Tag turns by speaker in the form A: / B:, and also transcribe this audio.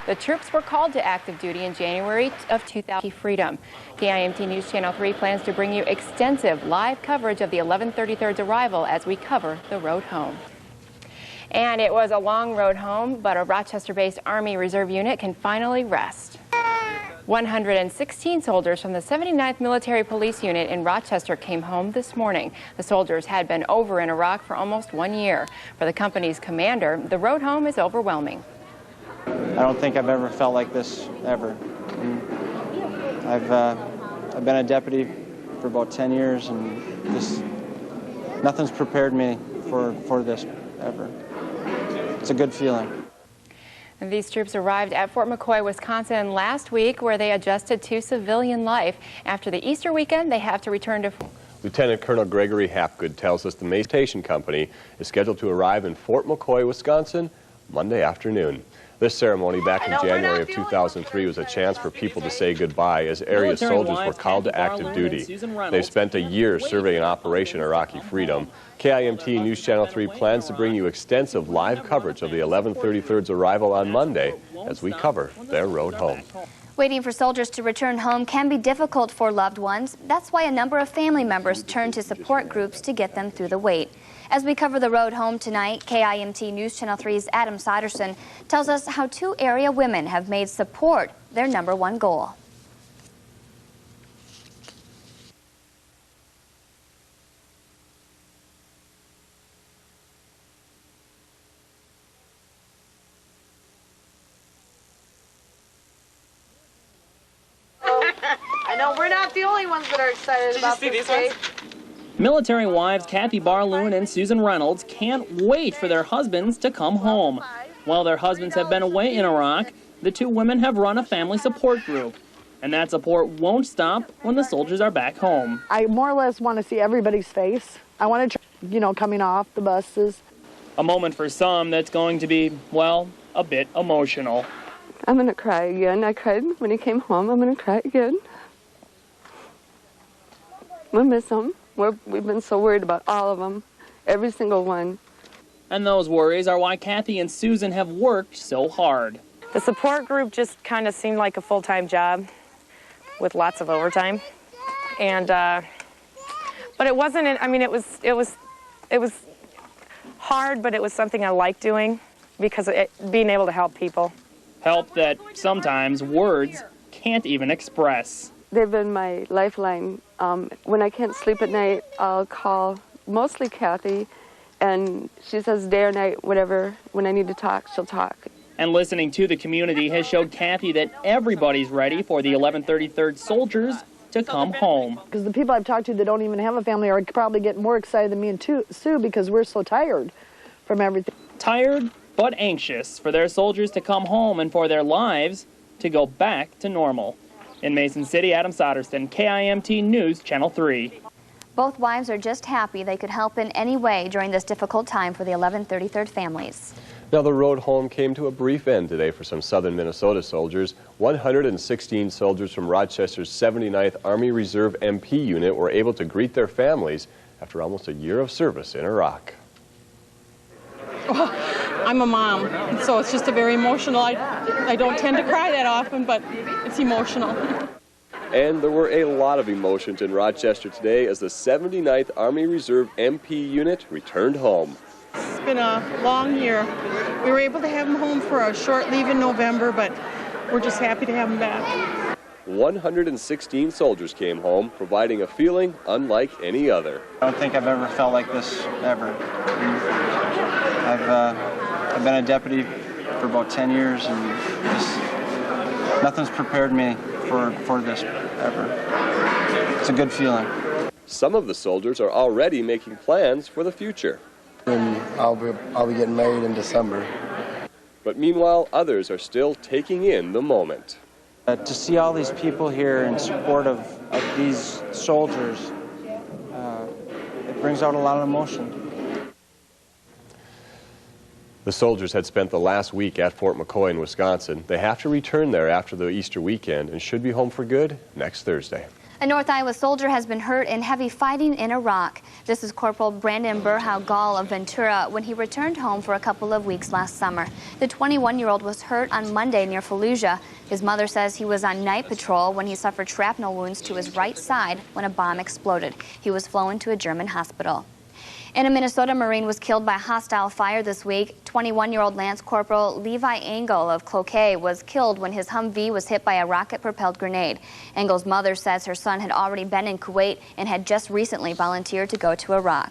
A: The troops were called to active duty in January of 2000. Freedom. KIMT News Channel 3 plans to bring you extensive live coverage of the 1133rd's arrival as we cover the road home. And it was a long road home, but a Rochester-based Army Reserve unit can finally rest. 116 soldiers from the 79th Military Police Unit in Rochester came home this morning. The soldiers had been over in Iraq for almost 1 year. For the company's commander, the road home is overwhelming.
B: I don't think I've ever felt like this, ever. I've been a deputy for about 10 years, and nothing's prepared me for this, ever. It's a good feeling.
A: And these troops arrived at Fort McCoy, Wisconsin last week, where they adjusted to civilian life. After the Easter weekend, they have to return to...
C: Lieutenant Colonel Gregory Hapgood tells us the Mason Company is scheduled to arrive in Fort McCoy, Wisconsin, Monday afternoon. This ceremony back in January of 2003 was a chance for people to say goodbye as area soldiers were called to active duty. They've spent a year serving in Operation Iraqi Freedom. KIMT News Channel 3 plans to bring you extensive live coverage of the 1133rd's arrival on Monday as we cover their road home.
D: Waiting for soldiers to return home can be difficult for loved ones. That's why a number of family members turn to support groups to get them through the wait. As we cover the road home tonight, KIMT News Channel 3's Adam Siderson tells us how 2 area women have made support their #1 goal.
E: I know we're not the only ones that are excited about this day.
F: Military wives Kathy Barloon and Susan Reynolds can't wait for their husbands to come home. While their husbands have been away in Iraq, the 2 women have run a family support group. And that support won't stop when the soldiers are back home.
E: I more or less want to see everybody's face. I want to, coming off the buses.
F: A moment for some that's going to be, well, a bit emotional.
G: I'm going to cry again. I cried when he came home. I'm going to cry again. We'll miss him. We've been so worried about all of them, every single one.
F: And those worries are why Kathy and Susan have worked so hard.
H: The support group just kind of seemed like a full-time job with lots of overtime. And, but it wasn't, it was hard, but it was something I liked doing because being able to help people.
F: Help that sometimes words can't even express.
G: They've been my lifeline. When I can't sleep at night, I'll call mostly Kathy, and she says day or night, whatever, when I need to talk, she'll talk.
F: And listening to the community has showed Kathy that everybody's ready for the 1133rd soldiers to come home.
E: Because the people I've talked to that don't even have a family are probably getting more excited than me and Sue because we're so tired from everything.
F: Tired but anxious for their soldiers to come home and for their lives to go back to normal. In Mason City, Adam Soderson, KIMT News Channel 3.
D: Both wives are just happy they could help in any way during this difficult time for the 1133rd families.
C: Now, the road home came to a brief end today for some southern Minnesota soldiers. 116 soldiers from Rochester's 79th Army Reserve MP unit were able to greet their families after almost a year of service in Iraq.
I: I'm a mom, so it's just a very emotional. I don't tend to cry that often, but it's emotional.
C: And there were a lot of emotions in Rochester today as the 79th Army Reserve MP unit returned home.
I: It's been a long year. We were able to have them home for a short leave in November, but we're just happy to have them back.
C: 116 soldiers came home, providing a feeling unlike any other.
B: I don't think I've ever felt like this, ever. I've been a deputy for about 10 years, and nothing's prepared me for this, ever. It's a good feeling.
C: Some of the soldiers are already making plans for the future.
J: And I'll be getting married in December.
C: But meanwhile, others are still taking in the moment.
B: To see all these people here in support of these soldiers, it brings out a lot of emotion.
C: The soldiers had spent the last week at Fort McCoy in Wisconsin. They have to return there after the Easter weekend and should be home for good next Thursday.
D: A North Iowa soldier has been hurt in heavy fighting in Iraq. This is Corporal Brandon Burhow Gall of Ventura when he returned home for a couple of weeks last summer. The 21-year-old was hurt on Monday near Fallujah. His mother says he was on night patrol when he suffered shrapnel wounds to his right side when a bomb exploded. He was flown to a German hospital. And a Minnesota Marine was killed by a hostile fire this week. 21-year-old Lance Corporal Levi Engel of Cloquet was killed when his Humvee was hit by a rocket-propelled grenade. Engel's mother says her son had already been in Kuwait and had just recently volunteered to go to Iraq.